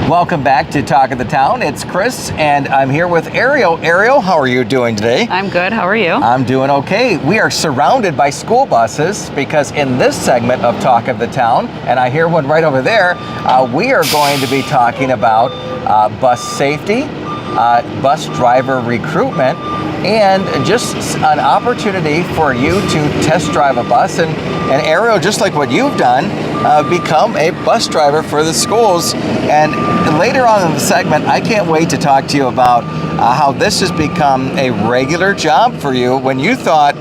Welcome back to Talk of the Town. It's Chris, and I'm here with Ariel. Ariel, how are you doing today? I'm good. How are you? I'm doing okay. We are surrounded by school buses because in this segment of Talk of the Town, and I hear one right over there, we are going to be talking about bus safety, bus driver recruitment, and just an opportunity for you to test drive a bus. And Ariel, just like what you've done, become a bus driver for the schools. And later on in the segment, I can't wait to talk to you about how this has become a regular job for you when you thought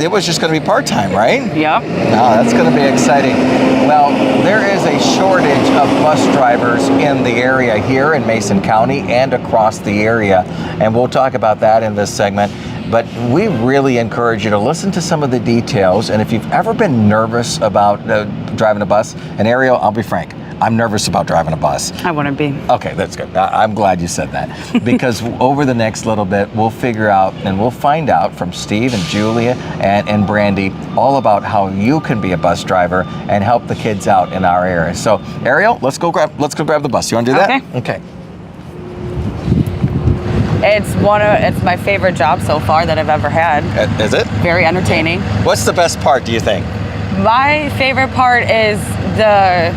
it was just going to be part-time, right? Yeah. Oh, that's going to be exciting. Well, there is a shortage of bus drivers in the area here in Mason County and across the area, and we'll talk about that in this segment. But we really encourage you to listen to some of the details, and if you've ever been nervous about driving a bus, and Ariel, I'll be frank, I'm nervous about driving a bus. I wouldn't be. Okay, that's good. I'm glad you said that. Because over the next little bit, we'll figure out and we'll find out from Steve and Julia and Brandy all about how you can be a bus driver and help the kids out in our area. So, Ariel, let's go grab the bus. You want to do that? Okay. It's my favorite job so far that I've ever had. Is it? Very entertaining. What's the best part, do you think? My favorite part is the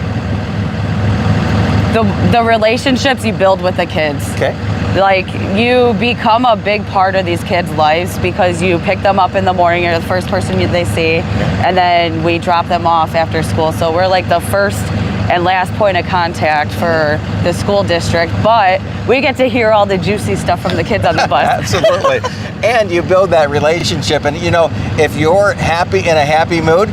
relationships you build with the kids. Okay. Like, you become a big part of these kids' lives because you pick them up in the morning, you're the first person they see, and then we drop them off after school. So we're like the first and last point of contact for the school district, but we get to hear all the juicy stuff from the kids on the bus. Absolutely. And you build that relationship, and if you're happy in a happy mood,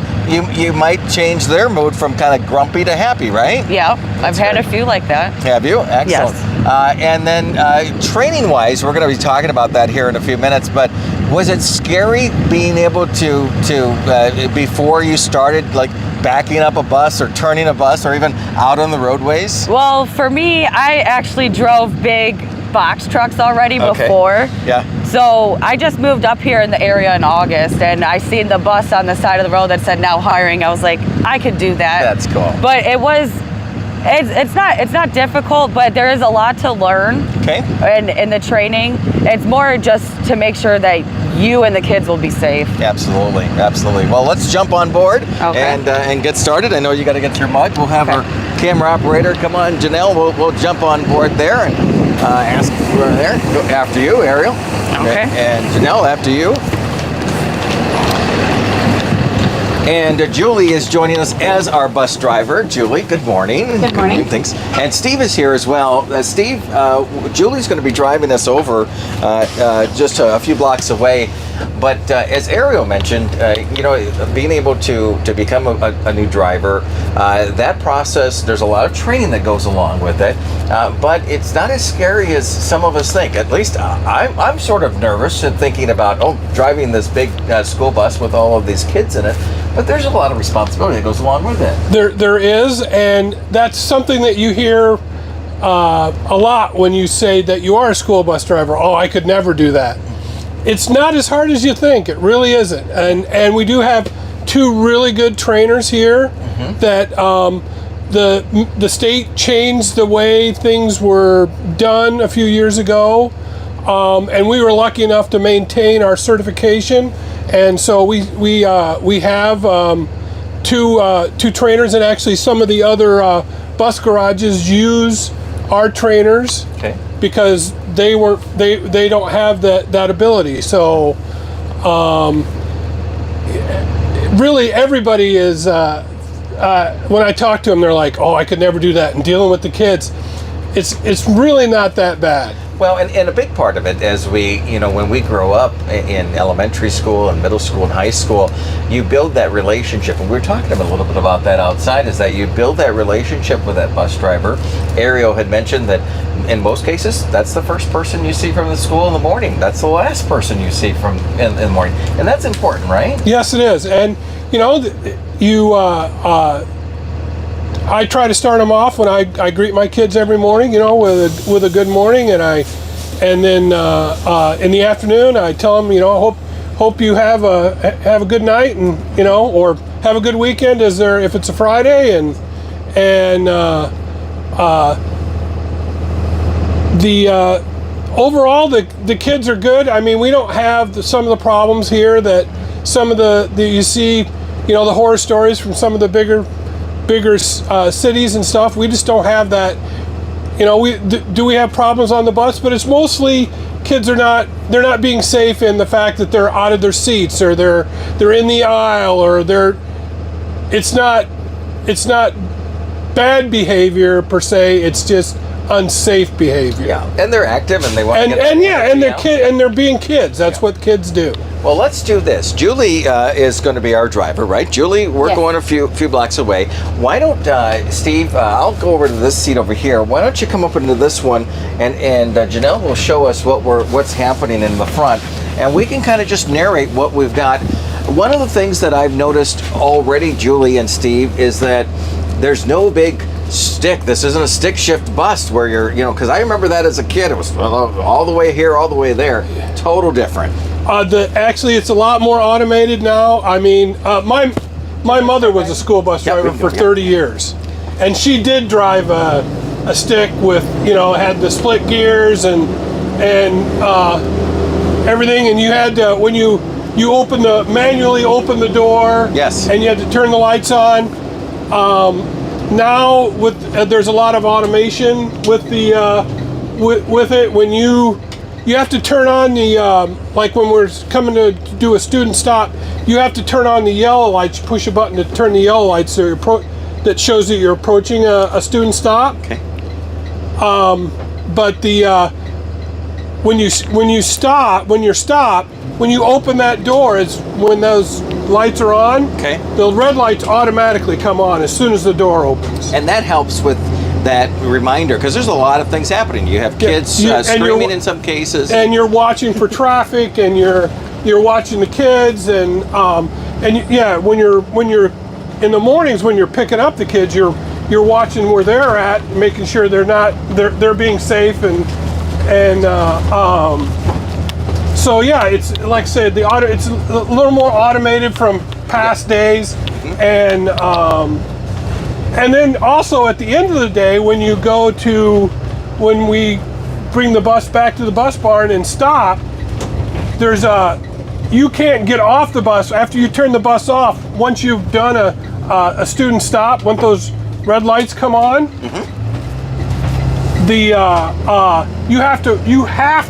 you might change their mood from kind of grumpy to happy, right? Yeah, I've had a few like that. Have you? Excellent. Yes. And then training-wise, we're going to be talking about that here in a few minutes, but was it scary being able to before you started, like backing up a bus or turning a bus or even out on the roadways? Well, for me, I actually drove big box trucks already before. Yeah. So I just moved up here in the area in August, and I seen the bus on the side of the road that said now hiring. I was like, I could do that. That's cool. But it's not difficult, but there is a lot to learn. Okay. In the training, it's more just to make sure that you and the kids will be safe. Absolutely. Well, let's jump on board and get started. I know you got to get your mug. We'll have our camera operator come on, Janelle. We'll jump on board there and ask for there. Go after you, Ariel. Okay. And Janelle, after you. And Julie is joining us as our bus driver. Julie, good morning. Good morning. Thanks. And Steve is here as well. Steve, Julie's going to be driving us over just a few blocks away. But as Ariel mentioned, being able to become a new driver, that process, there's a lot of training that goes along with it. But it's not as scary as some of us think. At least I'm sort of nervous and thinking about, driving this big school bus with all of these kids in it. But there's a lot of responsibility that goes along with it. There is, and that's something that you hear a lot when you say that you are a school bus driver. Oh, I could never do that. It's not as hard as you think. It really isn't. And we do have two really good trainers here that the state changed the way things were done a few years ago. And we were lucky enough to maintain our certification. And so we have two trainers, and actually some of the other bus garages use our trainers because they don't have that ability. So really everybody is when I talk to them, they're like, oh, I could never do that. And dealing with the kids, it's really not that bad. Well, and a big part of it, as when we grow up in elementary school and middle school and high school, you build that relationship. And we were talking a little bit about that outside, is that you build that relationship with that bus driver. Ariel had mentioned that in most cases, that's the first person you see from the school in the morning. That's the last person you see from in the morning. And that's important, right? Yes, it is. And, I try to start them off when I greet my kids every morning, with a good morning, and then in the afternoon I tell them, hope you have a good night, and or have a good weekend. If it's a Friday, and the overall the kids are good. I mean, we don't have some of the problems here that some of the you see, the horror stories from some of the bigger cities and stuff. We just don't have that. We have problems on the bus, but it's mostly kids they're not being safe in the fact that they're out of their seats, or they're in the aisle, or it's not bad behavior per se. It's just unsafe behavior. Yeah, and they're active and they want to and they're being kids. That's what kids do. Well, let's do this. Julie is going to be our driver, right? Julie, we're going a few blocks away. Why don't Steve? I'll go over to this seat over here. Why don't you come up into this one, and Janelle will show us what's happening in the front, and we can kind of just narrate what we've got. One of the things that I've noticed already, Julie and Steve, is that there's no big stick. This isn't a stick shift bus where you're, because I remember that as a kid. It was all the way here, all the way there. Total different. Actually, it's a lot more automated now. I mean, my mother was a school bus driver for 30 years, and she did drive a stick with, had the split gears and everything. And you had to, when you manually open the door. Yes. And you had to turn the lights on. Now there's a lot of automation with the with it. When you have to turn on the like when we're coming to do a student stop, you have to turn on the yellow lights. You push a button to turn the yellow lights so that shows that you're approaching a student stop. Okay. But when you open that door is when those lights are on. Okay. The red lights automatically come on as soon as the door opens. And that helps with that reminder, because there's a lot of things happening. You have kids screaming in some cases, and you're watching for traffic, and you're watching the kids, and when you're in the mornings when you're picking up the kids, you're watching where they're at, making sure they're being safe, and so yeah, it's like I said, it's a little more automated from past days, and then also at the end of the day, when we bring the bus back to the bus barn and stop, you can't get off the bus after you turn the bus off. Once you've done a student stop, once those red lights come on, you have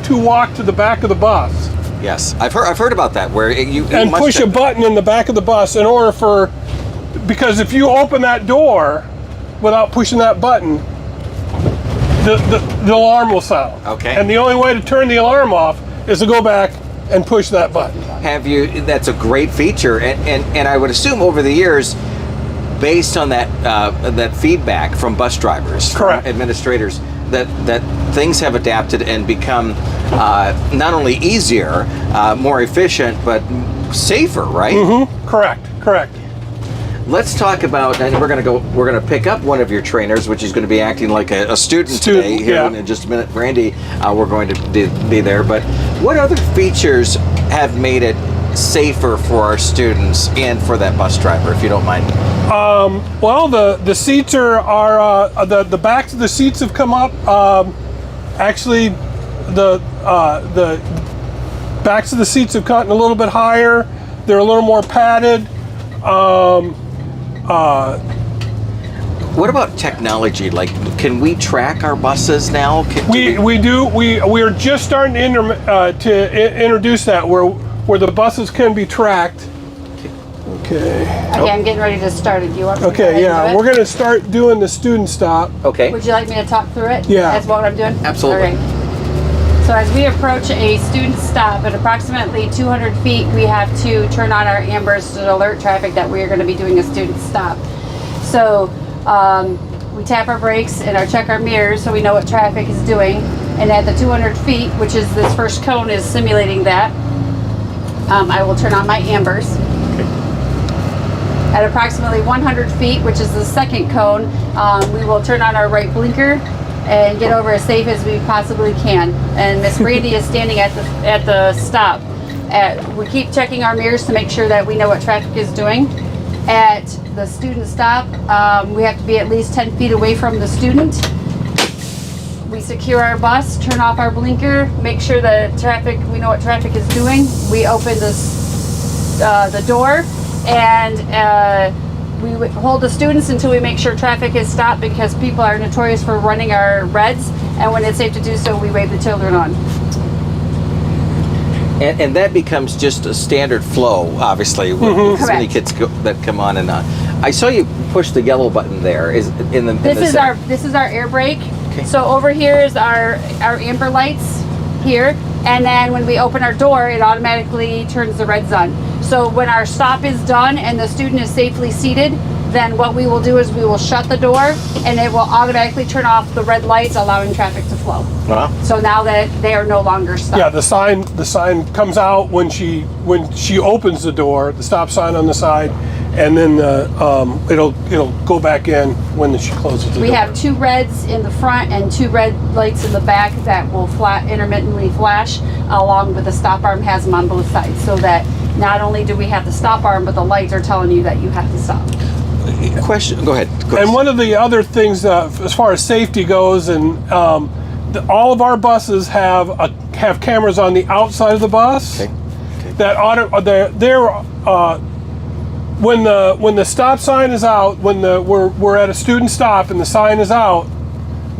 to walk to the back of the bus. Yes, I've heard about that, where you push a button in the back of the bus in order because if you open that door without pushing that button, the alarm will sound. Okay. And the only way to turn the alarm off is to go back and push that button. That's a great feature, and I would assume over the years, based on that feedback from bus drivers, correct, from administrators, that things have adapted and become not only easier, more efficient, but safer, right? Mm-hmm. Correct. Let's talk about, and we're going to pick up one of your trainers, which is going to be acting like a student today. Here in just a minute, Brandy, we're going to be there. But what other features have made it safer for our students and for that bus driver, if you don't mind? Well, the seats are the backs of the seats have come up. Actually, the backs of the seats have gotten a little bit higher. They're a little more padded. What about technology? Like, can we track our buses now? We do. We are just starting to introduce that where the buses can be tracked. Okay. Okay, I'm getting ready to start it. Do you want me to go ahead and do it? We're going to start doing the student stop. Okay. Would you like me to talk through it? Yeah. That's what I'm doing? Absolutely. All right. So as we approach a student stop at approximately 200 feet, we have to turn on our ambers to alert traffic that we are going to be doing a student stop. So we tap our brakes and check our mirrors so we know what traffic is doing. And at the 200 feet, which is this first cone is simulating that, I will turn on my ambers. At approximately 100 feet, which is the second cone, we will turn on our right blinker and get over as safe as we possibly can. And Miss Brandy is standing at the stop. We keep checking our mirrors to make sure that we know what traffic is doing. At the student stop, we have to be at least 10 feet away from the student. we secure our bus, turn off our blinker, make sure the traffic, we know what traffic is doing. We open the door, and we would hold the students until we make sure traffic is stopped, because people are notorious for running our reds, and when it's safe to do so, we wave the children on. And that becomes just a standard flow, obviously, with so many kids that come on and on. I saw you push the yellow button there. This is our air brake. Okay. So over here is our amber lights here, and then when we open our door, it automatically turns the reds on. So when our stop is done and the student is safely seated, then what we will do is we will shut the door, and it will automatically turn off the red lights, allowing traffic to flow. Wow. So now that they are no longer stopped. Yeah, the sign comes out when she opens the door, the stop sign on the side, and then it'll go back in when she closes the door. We have 2 reds in the front and 2 red lights in the back that will intermittently flash, along with the stop arm has them on both sides, so that not only do we have the stop arm, but the lights are telling you that you have to stop. Question. Go ahead. And one of the other things, as far as safety goes, and all of our buses have cameras on the outside of the bus. Okay. That when the stop sign is out, when we're at a student stop and the sign is out,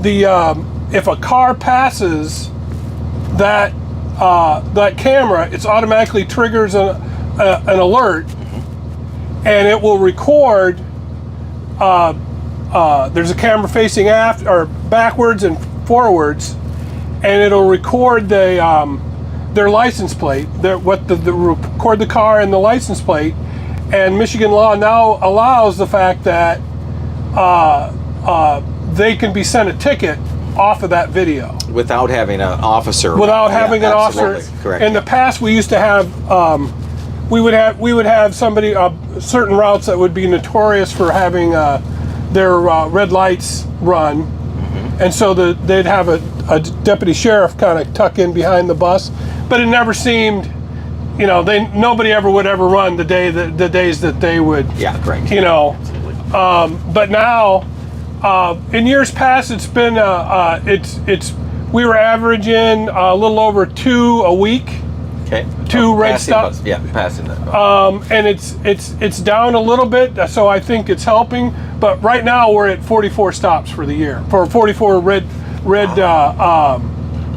if a car passes that camera, it automatically triggers an alert, and it will record. There's a camera facing aft or backwards and forwards, and it'll record their license plate, record the car and the license plate. And Michigan law now allows the fact that they can be sent a ticket off of that video Without having an officer. without having an officer. Correct. In the past, we used to have we would have somebody certain routes that would be notorious for having their red lights run, and so they'd have a deputy sheriff kind of tuck in behind the bus, but it never seemed, nobody ever would ever run the days that they would. Yeah, correct. But now, in years past, it's been we were averaging a little over 2 a week. Okay. 2 red stops. Yeah, passing that. And it's down a little bit, so I think it's helping. But right now we're at 44 stops for the year. For 44 red.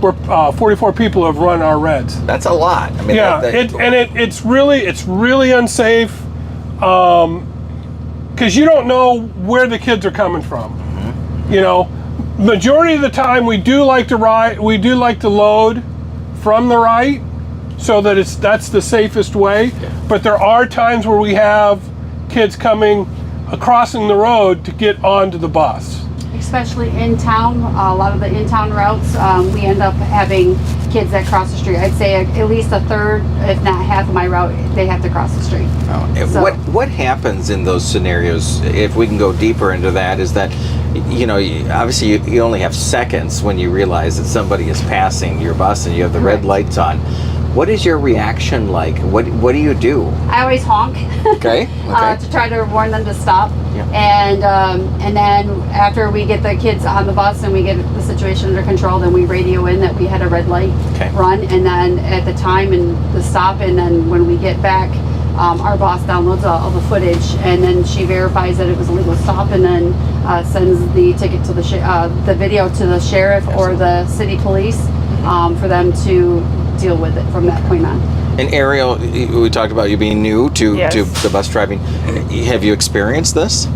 We're 44 people have run our reds. That's a lot. I mean, Yeah, it's really unsafe, because you don't know where the kids are coming from. Majority of the time we do like to load from the right, so that that's the safest way. But there are times where we have kids crossing the road to get onto the bus. Especially in town, a lot of the in-town routes, we end up having kids that cross the street. I'd say at least a third, if not half of my route, they have to cross the street. So, what happens in those scenarios, if we can go deeper into that, is that, obviously you only have seconds when you realize that somebody is passing your bus and you have the red lights on. What is your reaction like? What do you do? I always honk. Okay. To try to warn them to stop. Yeah. And then after we get the kids on the bus and we get the situation under control, then we radio in that we had a red light run, and then at the time and the stop, and then when we get back, our boss downloads all the footage, and then she verifies that it was a legal stop, and then sends the ticket to the video to the sheriff or the city police for them to deal with it from that point on. And Ariel, we talked about you being new to the bus driving. Have you experienced this?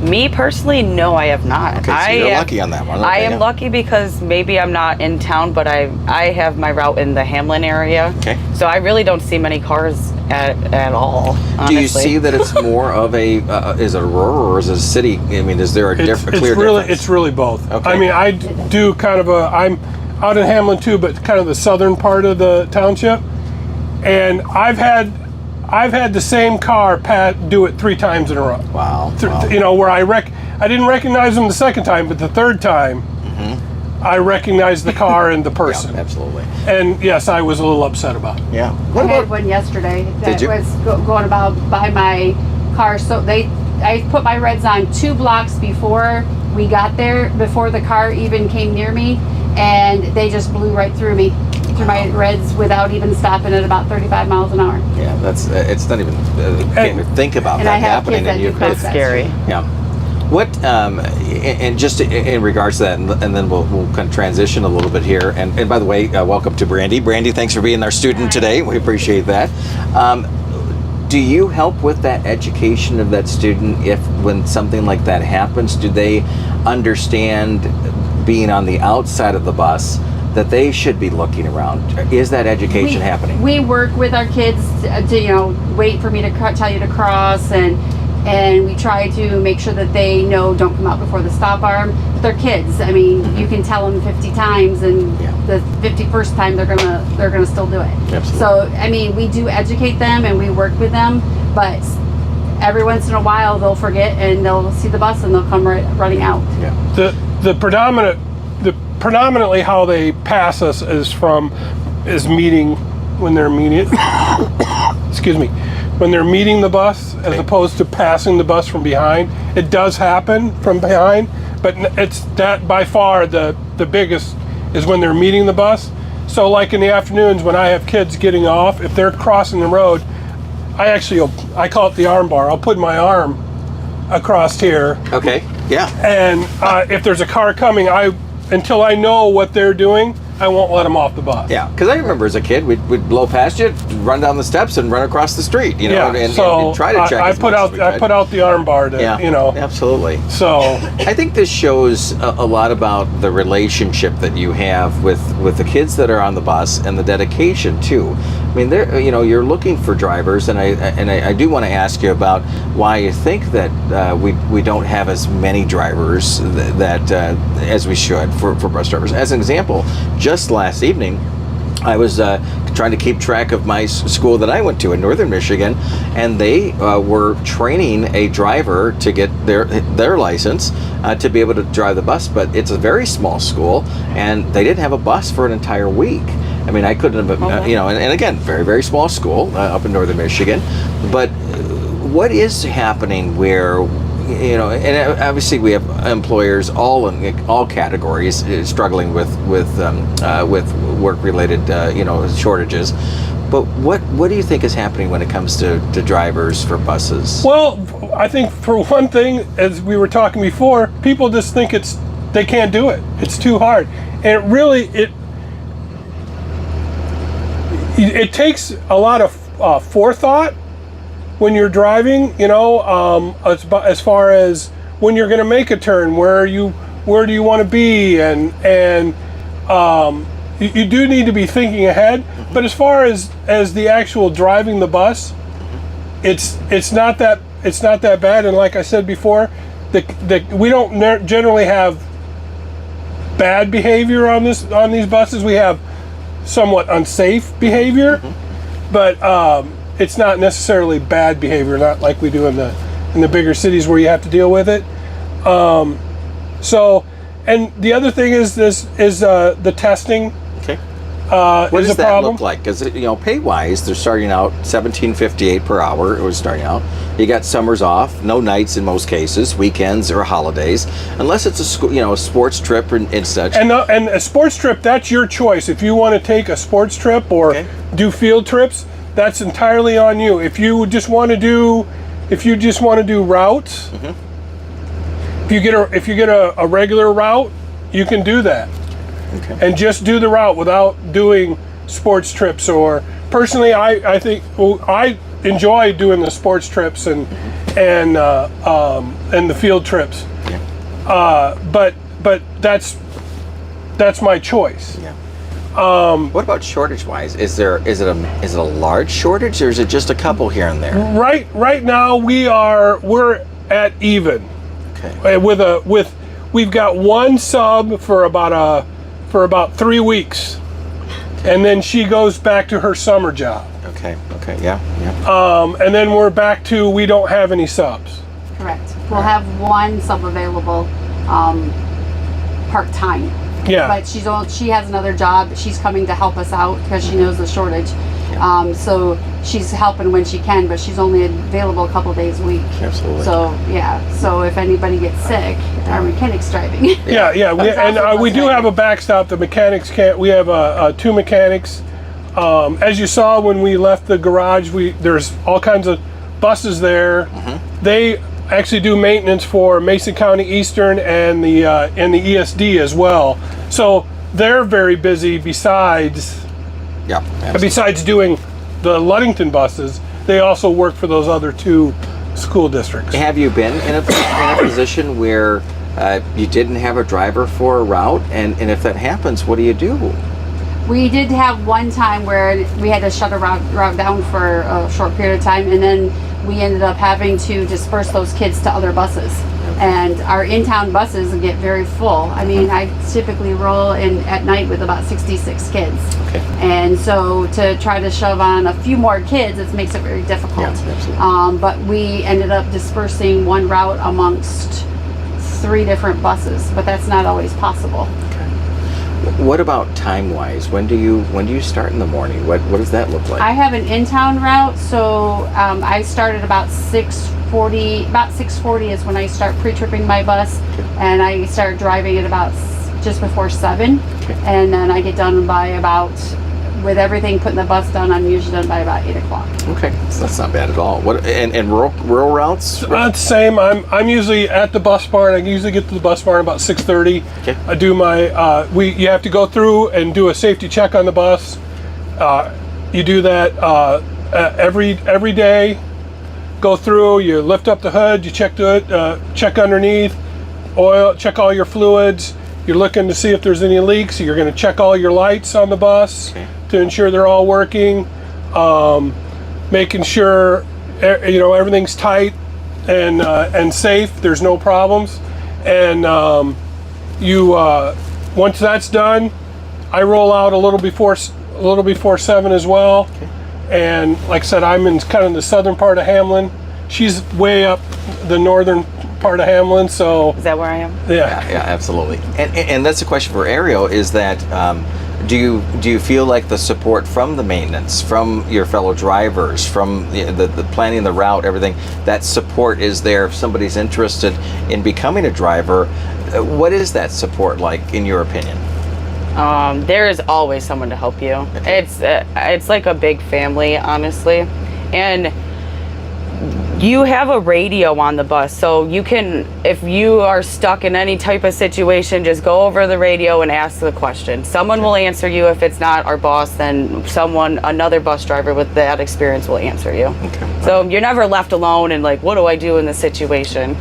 Me personally, no, I have not. Okay, so you're lucky on that one. Okay, I am lucky because maybe I'm not in town, but I have my route in the Hamlin area. Okay. So I really don't see many cars at all, honestly. Do you see that it's more of is it a rural or is it a city? I mean, is there a clear difference? It's really both. Okay. I mean, I do kind of I'm out in Hamlin too, but kind of the southern part of the township. And I've had the same car do it 3 times in a row. Wow. Where I didn't recognize them the second time, but the third time, I recognized the car and the person. Yeah, absolutely. And yes, I was a little upset about it. Yeah. I had one yesterday that was going about by my car. So I put my reds on 2 blocks before We got there before the car even came near me, and they just blew right through me, through my reds, without even stopping at about 35 miles an hour. Yeah, that's it's not even can't even think about And that I have happening. kids that do cross It's that scary. street. Yeah. What and just in regards to that, and then we'll kind of transition a little bit here. And by the way, welcome to Brandy. Brandy, thanks for being our student today. We appreciate that. Do you help with that education of that student if when something like that happens? Do they understand being on the outside of the bus that they should be looking around? Is that education happening? We work with our kids to wait for me to tell you to cross, and we try to make sure that they know don't come out before the stop arm. But they're kids. I mean, you can tell them 50 times, and the 51st time they're gonna still do it. Absolutely. So I mean, we do educate them and we work with them, but every once in a while they'll forget and they'll see the bus and they'll come running out. Yeah. The predominantly how they pass us is meeting when they're meeting excuse me, when they're meeting the bus as opposed to passing the bus from behind. It does happen from behind, but it's that by far the biggest is when they're meeting the bus. So like in the afternoons when I have kids getting off, if they're crossing the road, I call it the arm bar. I'll put my arm across here. Okay. Yeah. And if there's a car coming, until I know what they're doing, I won't let them off the bus. Yeah, because I remember as a kid, we'd blow past you, run down the steps, and run across the street. You know, Yeah, and so try to check. I put out the arm bar to, absolutely. So I think this shows a lot about the relationship that you have with the kids that are on the bus and the dedication too. I mean, you're looking for drivers, and I do want to ask you about why you think that we don't have as many drivers that as we should for bus drivers. As an example, just last evening, I was trying to keep track of my school that I went to in northern Michigan, and they were training a driver to get their license to be able to drive the bus. But it's a very small school, and they didn't have a bus for an entire week. I mean, I couldn't have, and again, very, very small school up in northern Michigan. But what is happening where, and obviously we have employers all categories struggling with work-related, shortages. But what do you think is happening when it comes to drivers for buses? well, I think for one thing, as we were talking before, people just think they can't do it. It's too hard, and it takes a lot of forethought when you're driving, as far as when you're going to make a turn, where do you want to be, and you do need to be thinking ahead. But as far as the actual driving the bus, it's not that bad. And like I said before, we don't generally have bad behavior on these buses. We have somewhat unsafe behavior, but it's not necessarily bad behavior, not like we do in the bigger cities where you have to deal with it. So, and the other thing is the testing. Okay. is What does a that problem. look like? Because pay-wise, they're starting out $17.58 per hour. It was starting out. You got summers off, no nights in most cases, weekends or holidays, unless it's a sports trip and such. And a sports trip, that's your choice. If you want to take a sports trip or do field trips, that's entirely on you. If you just want to do routes, if you get a regular route, you can do that. Okay. And just do the route without doing sports trips. Or personally, I think I enjoy doing the sports trips and the field trips. But that's my choice. Yeah. What about shortage-wise? Is it a large shortage, or is it just a couple here and there? Right now we're at even. Okay. We've got one sub for about 3 weeks, and then she goes back to her summer job. Okay. Yeah. And then we're back to we don't have any subs. Correct. We'll have one sub available part-time. Yeah. But she has another job. She's coming to help us out because she knows the shortage. So she's helping when she can, but she's only available a couple days a week. Absolutely. So yeah, so if anybody gets sick, our mechanic's driving. Yeah. We do have a backstop. The mechanics can't. We have 2 mechanics. As you saw when we left the garage, there's all kinds of buses there. They actually do maintenance for Mason County Eastern and the ESD as well. So they're very busy. Besides doing the Ludington buses, they also work for those other 2 school districts. Have you been in a position where you didn't have a driver for a route, and if that happens, what do you do? We did have one time where we had to shut a route down for a short period of time, and then we ended up having to disperse those kids to other buses. And our in-town buses get very full. I mean, I typically roll in at night with about 66 kids. Okay. And so to try to shove on a few more kids, it makes it very difficult. Yeah, absolutely. But we ended up dispersing one route amongst 3 different buses, but that's not always possible. What about time-wise? When do you start in the morning? What does that look like? I have an in-town route, so I start at about 6:40. About 6:40 is when I start pre-tripping my bus, and I start driving at about just before 7, and then I get done by about, with everything putting the bus done, I'm usually done by about 8 o'clock. Okay, so that's not bad at all. What and rural routes? About the same. I'm usually at the bus barn. I usually get to the bus barn about 6:30. Okay. I do my you have to go through and do a safety check on the bus. You do that every day. Go through. You lift up the hood. You check underneath, oil. Check all your fluids. You're looking to see if there's any leaks. You're going to check all your lights on the bus to ensure they're all working. Making sure everything's tight and safe. There's no problems. And once that's done, I roll out a little before 7 as well. And like I said, I'm in kind of the southern part of Hamlin. She's way up the northern part of Hamlin. So Is that where I am? yeah. Yeah, absolutely. And that's a question for Ariel. Is that do you feel like the support from the maintenance, from your fellow drivers, from the planning the route, everything, that support is there if somebody's interested in becoming a driver? What is that support like, in your opinion? There is always someone to help you. It's like a big family, honestly, and you have a radio on the bus, so you can, if you are stuck in any type of situation, just go over the radio and ask the question. Someone will answer you. If it's not our boss, then another bus driver with that experience will answer you. Okay. So you're never left alone and like, what do I do in this situation?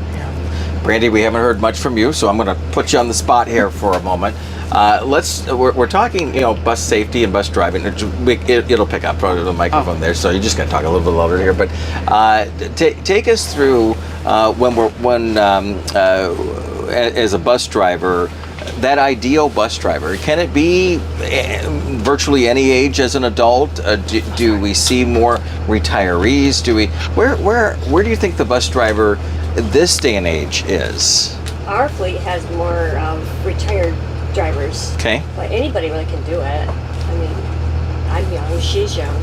Brandy, we haven't heard much from you, so I'm going to put you on the spot here for a moment. We're talking, bus safety and bus driving. It'll pick up probably the microphone there, so you're just going to talk a little bit louder here. But take us through as a bus driver, that ideal bus driver. Can it be virtually any age as an adult? Do we see more retirees? Where do you think the bus driver this day and age is? Our fleet has more retired drivers. Okay. But anybody really can do it. I mean, I'm young, she's young.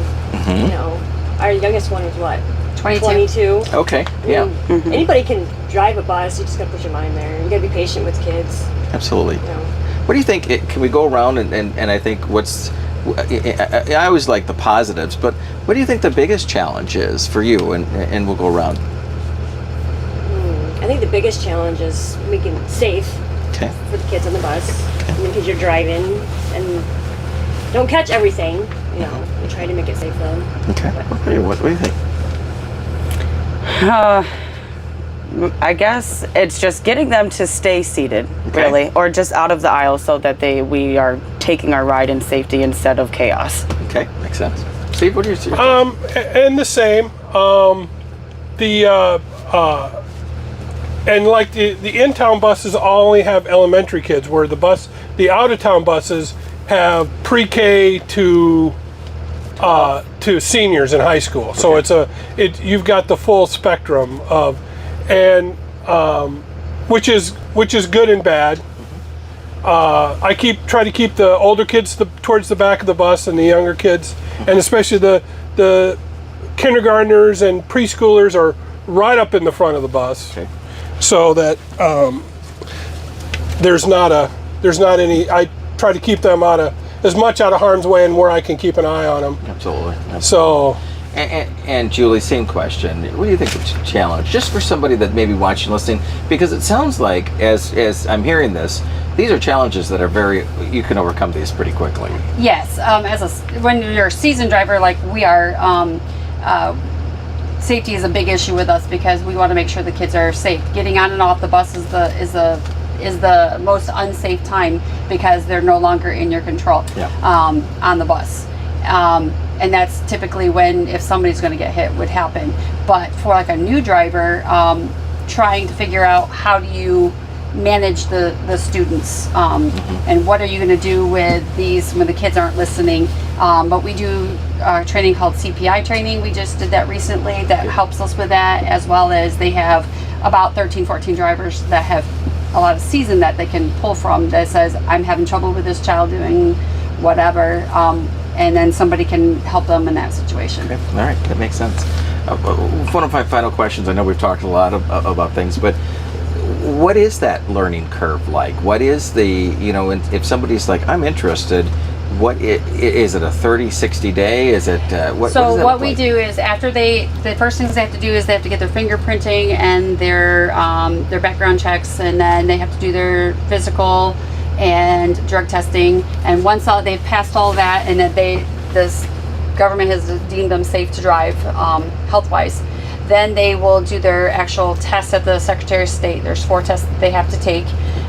Our youngest one is what? 22. Okay. I mean, anybody can drive a bus. You just gotta put your mind there. You gotta be patient with kids. Absolutely. What do you think? Can we go around and I think I always like the positives, but what do you think the biggest challenge is for you? And we'll go around. I think the biggest challenge is making it safe for the kids on the bus. I mean, because you're driving and don't catch everything. You try to make it safe for them. Okay. What do you think? I guess it's just getting them to stay seated, really, or just out of the aisle so that we are taking our ride in safety instead of chaos. Okay, makes sense. Steve, what do you see? And the same. And like the in-town buses only have elementary kids, where the out-of-town buses have pre-K to seniors in high school. So you've got the full spectrum of, and which is good and bad. I try to keep the older kids towards the back of the bus and the younger kids, and especially the kindergartners and preschoolers are right up in the front of the bus, so that there's not any. I try to keep them as much out of harm's way and where I can keep an eye on them. Absolutely. So. And Julie, same question. What do you think the challenge, just for somebody that may be watching, listening, because it sounds like, as I'm hearing this, these are challenges that are you can overcome these pretty quickly. Yes, when you're a seasoned driver like we are, safety is a big issue with us because we want to make sure the kids are safe. Getting on and off the bus is the most unsafe time because they're no longer in your control on the bus. And that's typically when, if somebody's going to get hit, would happen. But for like a new driver, trying to figure out how do you manage the students and what are you going to do with these when the kids aren't listening. But we do training called CPI training. We just did that recently. That helps us with that, as well as they have about 13, 14 drivers that have a lot of season that they can pull from that says, I'm having trouble with this child doing whatever. And then somebody can help them in that situation. Okay. All right, that makes sense. One of my final questions, I know we've talked a lot about things, but what is that learning curve like? What is if somebody's like, I'm interested, what is it, a 30, 60 day? Is it, what we do is after the first things they have to do is they have to get their fingerprinting and their background checks, and then they have to do their physical and drug testing, and once they've passed all that and that this government has deemed them safe to drive health-wise, then they will do their actual tests at the Secretary of State. There's 4 tests that they have to take,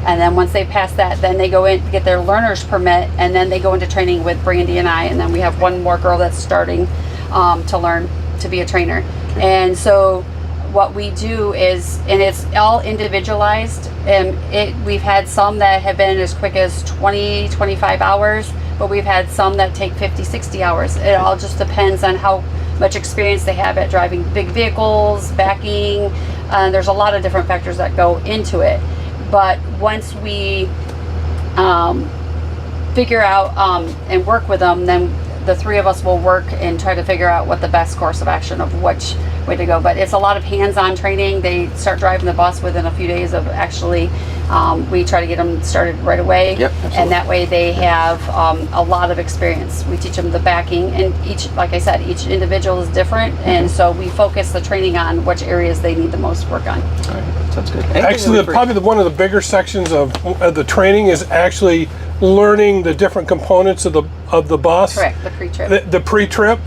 and then once they pass that, then they go in to get their learner's permit, and then they go into training with Brandy and I, and then we have one more girl that's starting to learn to be a trainer. And so what we do is, and it's all individualized, and we've had some that have been as quick as 20, 25 hours, but we've had some that take 50, 60 hours. It all just depends on how much experience they have at driving big vehicles, backing. There's a lot of different factors that go into it. But once we figure out and work with them, then the 3 of us will work and try to figure out what the best course of action of which way to go. But it's a lot of hands-on training. They start driving the bus within a few days of actually, we try to get them started right away. Yep, and that way they have a lot of experience. We teach them the backing, and like I said, each individual is different, and so we focus the training on which areas they need the most work on. All right, sounds good. Actually, probably one of the bigger sections of the training is actually learning the different components of the bus. Correct, the pre-trip. The pre-trip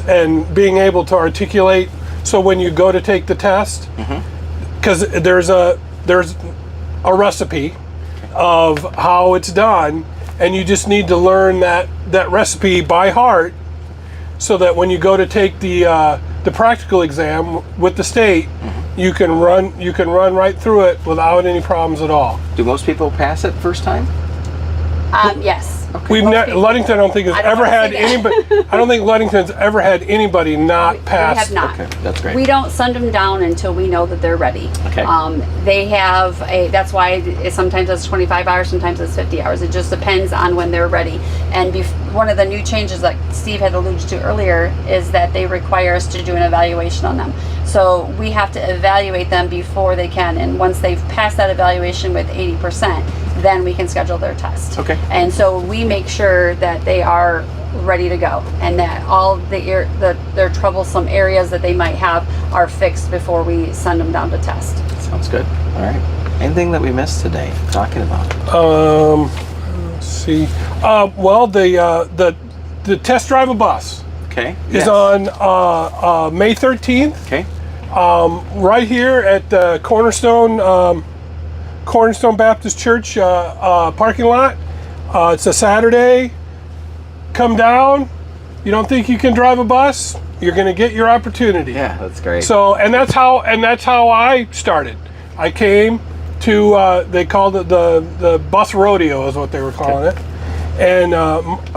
and being able to articulate. So when you go to take the test, because there's a recipe of how it's done, and you just need to learn that recipe by heart, so that when you go to take the practical exam with the state, you can run right through it without any problems at all. Do most people pass it first time? Yes. Okay. Ludington, I don't think has ever had anybody. I don't think Ludington's ever had anybody not pass. We have not. Okay, that's great. We don't send them down until we know that they're ready. Okay. They have that's why sometimes it's 25 hours, sometimes it's 50 hours. It just depends on when they're ready. And one of the new changes that Steve had alluded to earlier is that they require us to do an evaluation on them. So we have to evaluate them before they can. And once they've passed that evaluation with 80%, then we can schedule their test. Okay. And so we make sure that they are ready to go, and that all their troublesome areas that they might have are fixed before we send them down to test. Sounds good. All right. Anything that we missed today talking about? Let's see. Well, the test drive a bus is on May 13th. Okay. Right here at the Cornerstone Baptist Church parking lot. It's a Saturday. Come down. You don't think you can drive a bus? You're going to get your opportunity. Yeah, that's great. So, and that's how I started. I came to they called it the bus rodeo is what they were calling it, and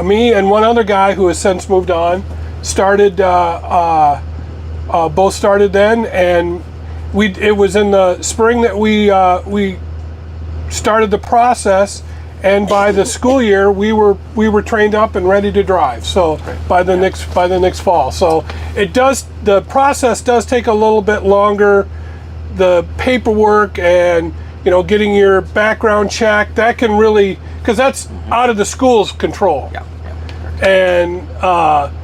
me and one other guy who has since moved on started. Both started then, and it was in the spring that we started the process, and by the school year, we were trained up and ready to drive. So by the next fall, so the process does take a little bit longer. The paperwork and getting your background check, that can really, because that's out of the school's control. Yeah. And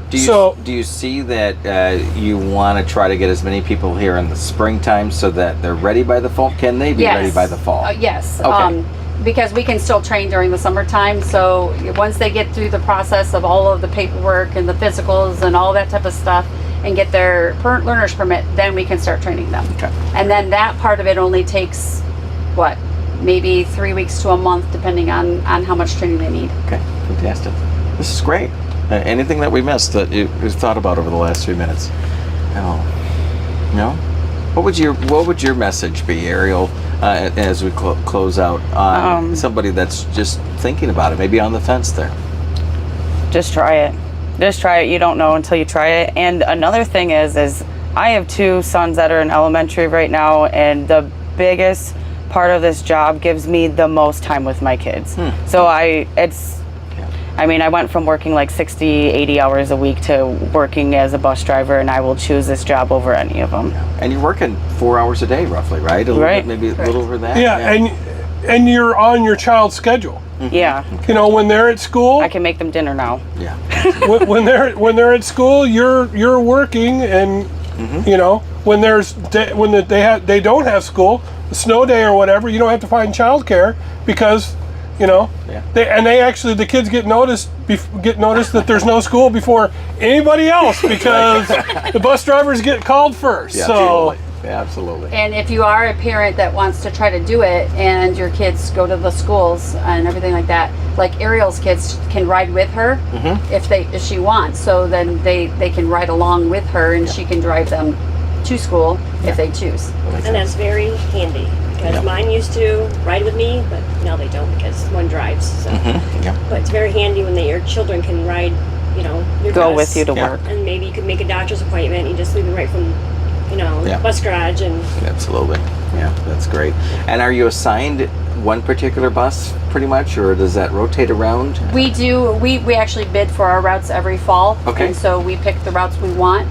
do you see that you want to try to get as many people here in the springtime so that they're ready by the fall? Can they be ready by the fall? Yes. Okay. Because we can still train during the summertime. So once they get through the process of all of the paperwork and the physicals and all that type of stuff and get their learner's permit, then we can start training them. Okay. And then that part of it only takes, maybe 3 weeks to a month, depending on how much training they need. Okay, fantastic. This is great. Anything that we missed that you've thought about over the last 3 minutes? No? What would your message be, Ariel, as we close out on somebody that's just thinking about it, maybe on the fence there? Just try it. Just try it. You don't know until you try it. And another thing is I have 2 sons that are in elementary right now, and the biggest part of this job gives me the most time with my kids. So I went from working like 60, 80 hours a week to working as a bus driver, and I will choose this job over any of them. And you're working 4 hours a day, roughly, right? A little bit, maybe a little over that. Yeah, and you're on your child's schedule. Yeah. When they're at school, I can make them dinner now. Yeah. when they're at school, you're working, and when they don't have school, a snow day or whatever, you don't have to find childcare because the kids get noticed that there's no school before anybody else because the bus drivers get called first. Yeah, so totally. Yeah, absolutely. And if you are a parent that wants to try to do it and your kids go to the schools and everything like that, like Ariel's kids can ride with her if she wants. So then they can ride along with her and she can drive them to school if they choose. And that's very handy because mine used to ride with me, but now they don't because one drives. So. But it's very handy when your children can ride, your Go bus, with you to work. and maybe you could make a doctor's appointment. You just leave them right from, bus garage and. Absolutely. Yeah, that's great. And are you assigned one particular bus pretty much, or does that rotate around? We do. We actually bid for our routes every fall. Okay. And so we pick the routes we want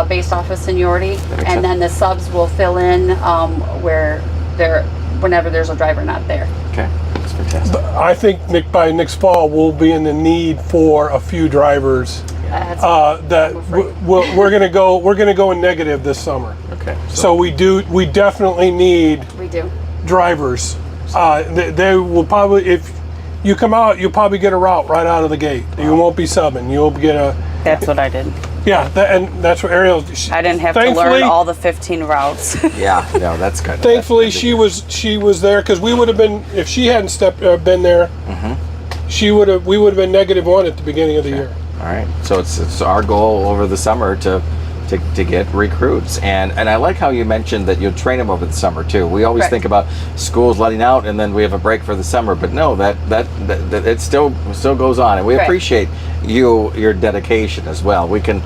based off of seniority, and then the subs will fill in whenever there's a driver not there. Okay, that's fantastic. But I think by next fall we'll be in the need for a few drivers. We're gonna go in negative this summer. Okay. So we definitely need drivers. They will probably, if you come out, you'll probably get a route right out of the gate. You won't be subbing. You'll get a. That's what I did. Yeah, and that's what Ariel. I didn't have to learn all the 15 routes. Yeah, no, that's good. Thankfully, she was there because we would have been, if she hadn't been there. We would have been -1 at the beginning of the year. All right, so it's our goal over the summer to get recruits, and I like how you mentioned that you'll train them over the summer too. We always think about schools letting out and then we have a break for the summer, but no, that it still goes on, and we appreciate your dedication as well. We can,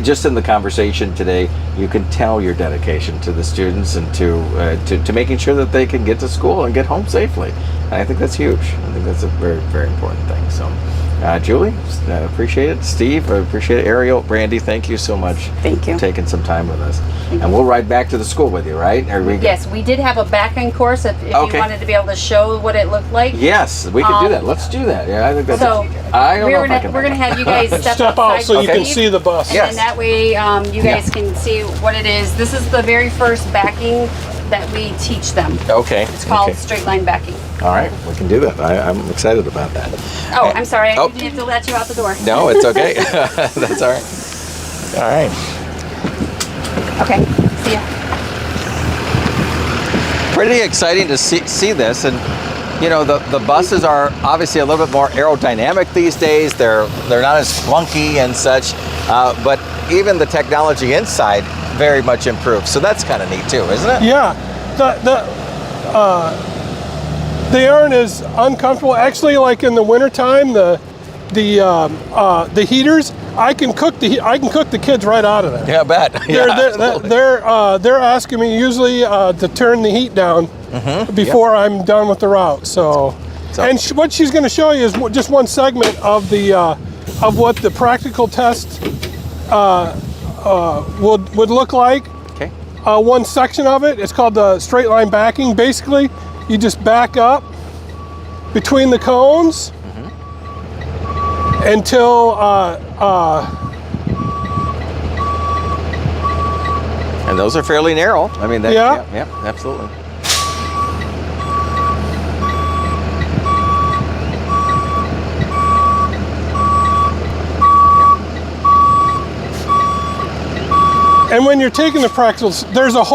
just in the conversation today, you can tell your dedication to the students and to making sure that they can get to school and get home safely. And I think that's huge. I think that's a very, very important thing. So. Julie, appreciate it. Steve, I appreciate it. Ariel, Brandy, thank you so much. Thank you for taking some time with us. And we'll ride back to the school with you, right? Yes, we did have a back-end course if you wanted to be able to show what it looked like. Yes, we could do that. Let's do that. Yeah, I think that's. So we're gonna have you guys step out so you can Steve, see the bus. and then that way you guys can see what it is. This is the very first backing that we teach them. Okay. It's called straight line backing. All right, we can do that. I'm excited about that. Oh, I'm sorry. I didn't have to let you out the door. No, it's okay. That's all right. All right. Okay. See ya. Pretty exciting to see this, and the buses are obviously a little bit more aerodynamic these days. They're not as clunky and such, but even the technology inside very much improved. So that's kind of neat too, isn't it? Yeah, they aren't as uncomfortable. Actually, like in the wintertime, the heaters, I can cook the kids right out of there. Yeah, I bet. They're asking me usually to turn the heat down before I'm done with the route. So So. And what she's going to show you is just one segment of the of what the practical test would look like. Okay. One section of it, it's called the straight line backing. Basically, you just back up between the cones until and those are fairly narrow. I mean, that, Yeah. yeah, absolutely. and when you're taking the practicals, there's a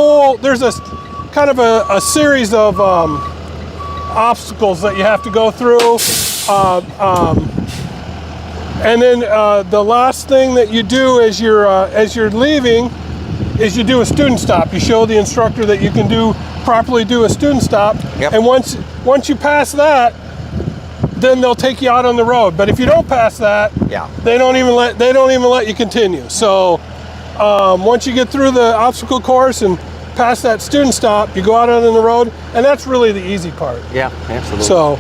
kind of a series of obstacles that you have to go through. And then the last thing that you do as you're leaving is you do a student stop. You show the instructor that you can properly do a student stop. Yep. And once you pass that, then they'll take you out on the road. But if you don't pass that, Yeah. they don't even let you continue. So once you get through the obstacle course and past that student stop, you go out on the road, and that's really the easy part. Yeah, absolutely. So.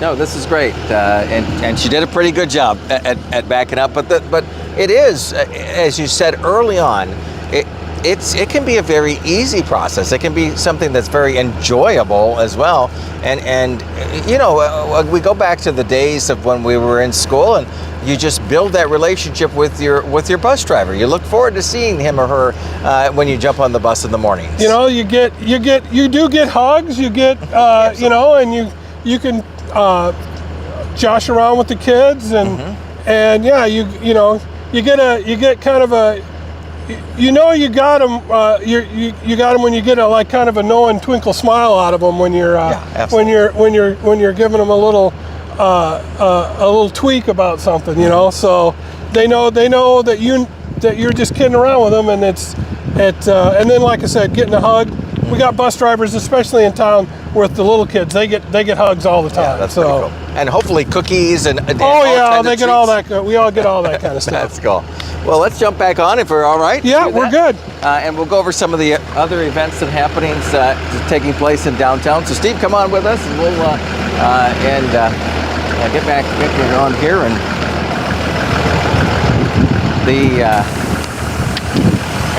No, this is great, and she did a pretty good job at backing up. But it is, as you said early on, it can be a very easy process. It can be something that's very enjoyable as well. And you know, we go back to the days of when we were in school, and you just build that relationship with your bus driver. You look forward to seeing him or her when you jump on the bus in the mornings. You know, you do get hugs. You get you know, and you can josh around with the kids, and and yeah, you get kind of a, you got them. You got them when you get a like kind of a knowing twinkle smile out of them when you're when you're giving them a little tweak about something, you know. So they know that you're just kidding around with them, and and then like I said, getting a hug. We got bus drivers, especially in town, with the little kids. They get hugs all the time. Yeah, that's pretty cool. And hopefully cookies and oh yeah, they get all that. We all get all that kind of stuff. That's cool. Well, let's jump back on if we're all right. Yeah, we're good. And we'll go over some of the other events and happenings taking place in downtown. So, Steve, come on with us, and we'll get back on here. And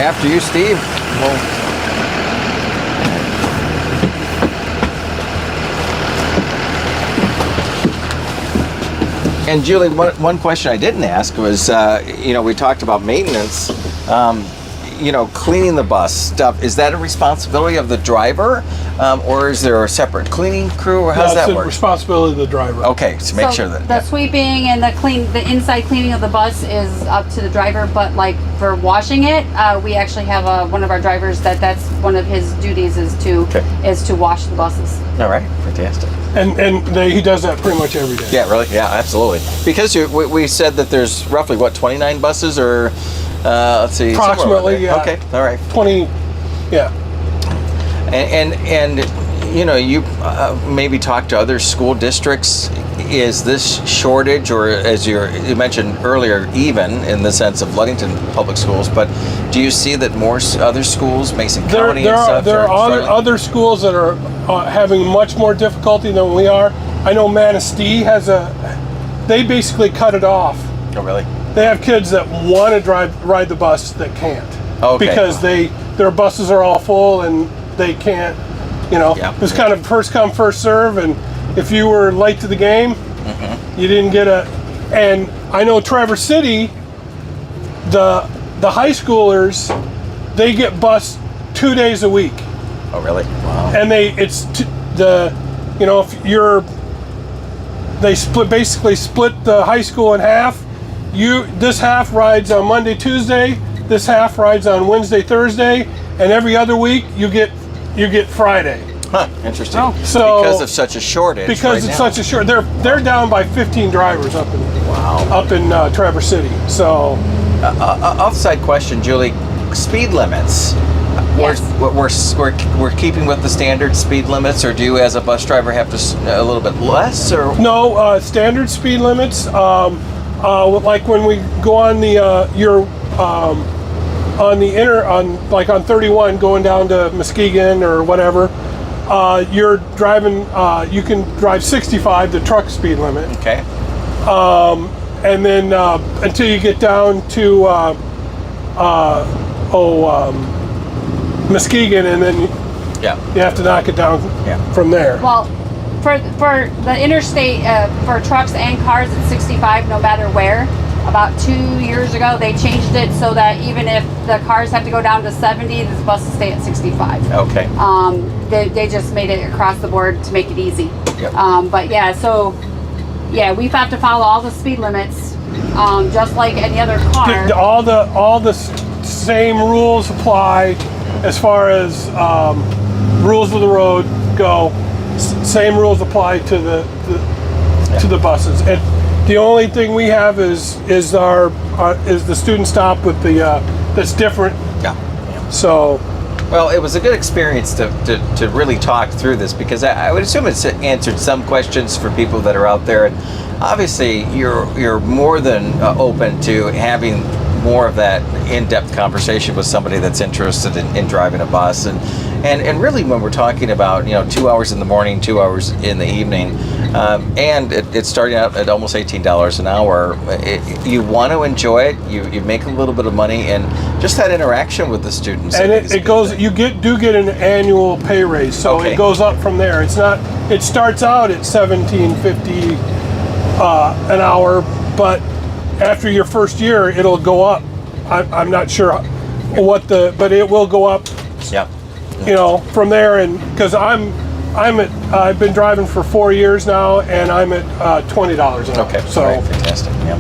after you, Steve, we'll. And Julie, one question I didn't ask was, we talked about maintenance. Cleaning the bus stuff. Is that a responsibility of the driver, or is there a separate cleaning crew, or how's that work? It's the responsibility of the driver. Okay, so make sure that the sweeping and the inside cleaning of the bus is up to the driver. But like for washing it, we actually have one of our drivers that's one of his duties is to wash the buses. All right, fantastic. And he does that pretty much every day. Yeah, really? Yeah, absolutely. Because we said that there's roughly, 29 buses, or let's see. Approximately, yeah. Okay, all right. 20, yeah. And you maybe talk to other school districts. Is this shortage, or as you mentioned earlier, even in the sense of Ludington Public Schools, but do you see that more other schools, Mason County and stuff? There are other schools that are having much more difficulty than we are. I know Manistee they basically cut it off. Oh, really? They have kids that want to ride the bus that can't. Okay. Because their buses are all full and they can't, Yeah. It was kind of first come, first serve, and if you were late to the game, you didn't get and I know Traverse City, the high schoolers, they get bused 2 days a week. Oh, really? Wow. And they basically split the high school in half. This half rides on Monday, Tuesday. This half rides on Wednesday, Thursday, and every other week you get Friday. Huh, interesting. Oh. So because of such a shortage. Because it's such a short. They're down by 15 drivers up in Traverse City. So offside question, Julie. Speed limits. Yes. We're keeping with the standard speed limits, or do you, as a bus driver, have to a little bit less? Or no, standard speed limits. Like when we go on on 31 going down to Muskegon or whatever, you're driving. You can drive 65, the truck speed limit. Okay. And then until you get down to Muskegon, and then Yeah. you have to knock it down from there. Well, for the interstate, for trucks and cars, it's 65 no matter where. About 2 years ago, they changed it so that even if the cars have to go down to 70, the buses stay at 65. Okay. They just made it across the board to make it easy. Yep. But yeah, so yeah, we have to follow all the speed limits, just like any other car. All the same rules apply as far as rules of the road go. Same rules apply to the buses. And the only thing we have is the student stop with the that's different. Yeah. So. Well, it was a good experience to really talk through this, because I would assume it's answered some questions for people that are out there, and obviously you're more than open to having more of that in-depth conversation with somebody that's interested in driving a bus, and really when we're talking about 2 hours in the morning, 2 hours in the evening, and it's starting out at almost $18 an hour. You want to enjoy it. You make a little bit of money, and just that interaction with the students. And it goes. You do get an annual pay raise, so Okay. it goes up from there. It's not. It starts out at $17.50 an hour, but after your first year, it'll go up. I'm not sure but it will go up. Yeah. From there, and because I've been driving for 4 years now, and I'm at $20 an hour. Okay. So All right, fantastic. Yeah.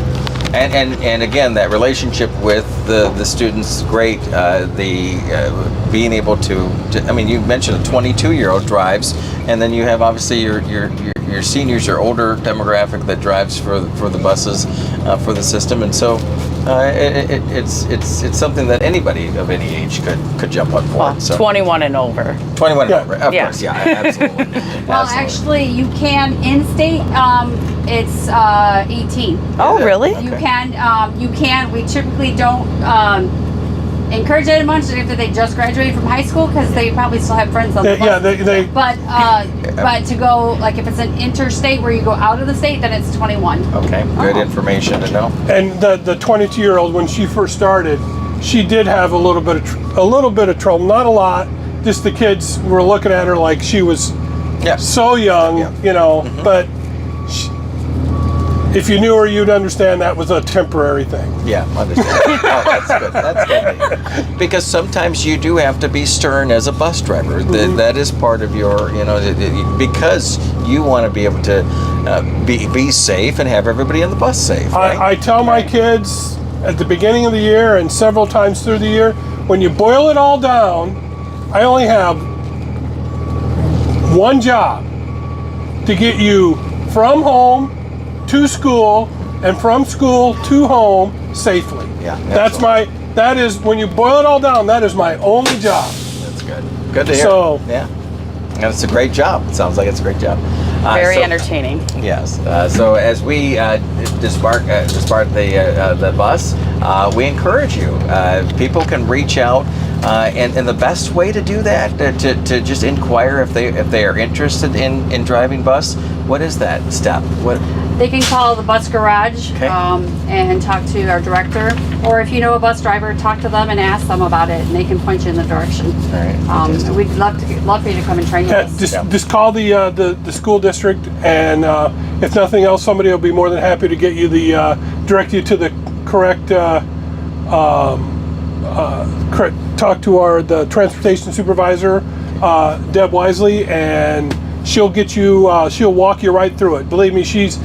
And again, that relationship with the students, great. Being able to, I mean, you mentioned a 22-year-old drives, and then you have obviously your seniors, your older demographic that drives for the buses, for the system, and so it's something that anybody of any age could jump on board. Well, So 21 and over. 21 and Yeah. over, of Yeah. course, yeah, absolutely. Well, Absolutely. actually, you can in-state. It's 18. Oh, Is it? really? You can. We typically don't encourage it much after they just graduated from high school, because they probably still have friends on the bus. yeah, they But to go, like, if it's an interstate where you go out of the state, then it's 21. Okay, good information to know. and the 22-year-old, when she first started, she did have a little bit of trouble. Not a lot. Just the kids were looking at her like she was Yeah. so young, Yeah. But if you knew her, you'd understand that was a temporary thing. Yeah, understand. Oh, that's good. That's good. Because sometimes you do have to be stern as a bus driver. That is part of your, because you want to be able to be safe and have everybody on the bus safe. Right? I tell my kids at the beginning of the year and several times through the year, when you boil it all down, I only have one job: to get you from home to school, and from school to home safely. Yeah, that is, when you boil it all down, that is my only job. That's good. Good to hear. So- yeah, and it's a great job. It sounds like it's a great job. Very So- entertaining. Yes. So as we depart the bus, we encourage you. People can reach out, and the best way to do that, to just inquire if they are interested in driving bus. What is that step? What? They can call the bus garage, Okay. and talk to our director, or if you know a bus driver, talk to them and ask them about it, and they can point you in the direction. All right. Fantastic. We'd love for you to come and train with us. Just call the school district, and if nothing else, somebody will be more than happy to get you direct you to the correct. Talk to the transportation supervisor, Deb Wisely, and she'll get you. She'll walk you right through it. Believe me, she's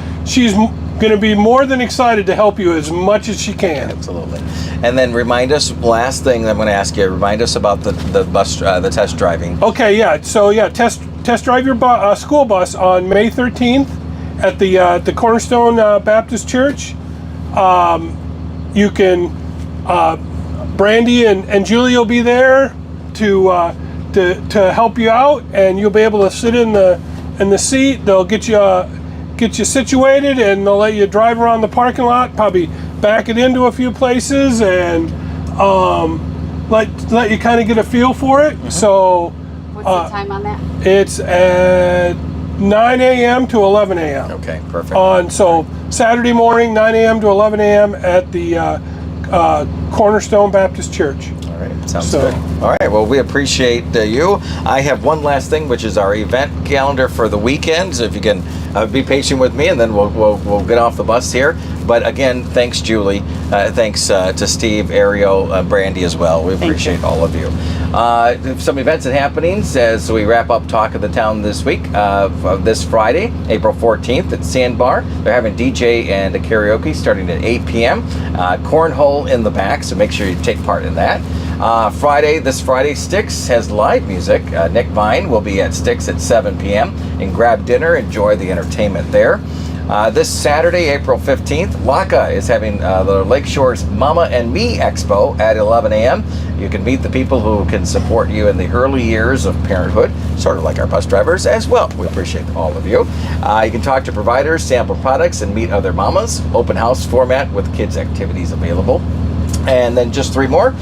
going to be more than excited to help you as much as she can. Absolutely. And then remind us. Last thing I'm going to ask you. Remind us about the bus, the test driving. Okay, yeah. So yeah, test drive your school bus on May 13th at the Cornerstone Baptist Church. You can. Brandy and Julie will be there to help you out, and you'll be able to sit in the seat. They'll get you situated, and they'll let you drive around the parking lot, probably back it into a few places, and let you kind of get a feel for it. So With What's the time on that? It's at 9 a.m. to 11 a.m. Okay, perfect. So Saturday morning, 9 a.m. to 11 a.m. at the Cornerstone Baptist Church. All right, sounds good. All right, well, we appreciate you. I have one last thing, which is our event calendar for the weekend. So if you can be patient with me, and then we'll get off the bus here. But again, thanks, Julie. Thanks to Steve, Ariel, Brandy as well. We appreciate all of you. Some events and happenings as we wrap up Talk of the Town this week. This Friday, April 14th at Sandbar. They're having DJ and a karaoke starting at 8 p.m. Cornhole in the back, so make sure you take part in that. This Friday, Styx has live music. Nick Vine will be at Styx at 7 p.m. and grab dinner, enjoy the entertainment there. This Saturday, April 15th, LACA is having the Lakeshore's Mama and Me Expo at 11 a.m. You can meet the people who can support you in the early years of parenthood, sort of like our bus drivers as well. We appreciate all of you. You can talk to providers, sample products, and meet other mamas. Open house format with kids' activities available. And then just 3 more.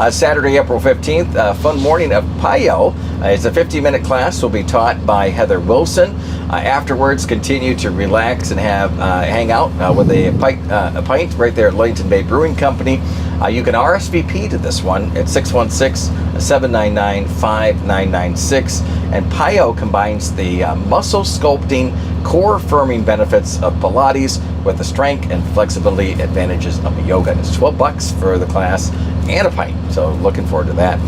Saturday, April 15th, fun morning of Payo. It's a 50-minute class will be taught by Heather Wilson. Afterwards, continue to relax and hang out with a pint right there at Ludington Bay Brewing Company. You can RSVP to this one at 616-799-5996. And Payo combines the muscle sculpting, core firming benefits of Pilates with the strength and flexibility advantages of yoga. And it's $12 for the class and a pint. So looking forward to that.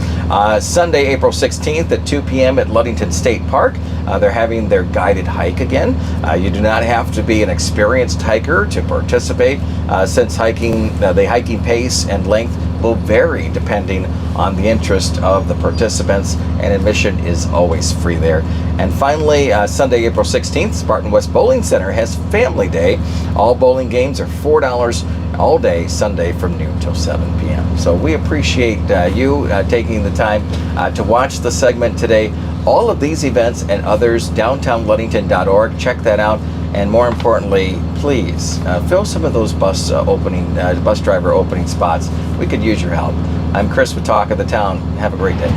Sunday, April 16th at 2 p.m. at Ludington State Park. They're having their guided hike again. You do not have to be an experienced hiker to participate, since the hiking pace and length will vary depending on the interest of the participants, and admission is always free there. And finally, Sunday, April 16th, Spartan West Bowling Center has Family Day. All bowling games are $4 all day, Sunday from noon till 7 p.m. So we appreciate you taking the time to watch the segment today. All of these events and others, downtownludington.org. Check that out. And more importantly, please fill some of those bus driver opening spots. We could use your help. I'm Chris with Talk of the Town. Have a great day.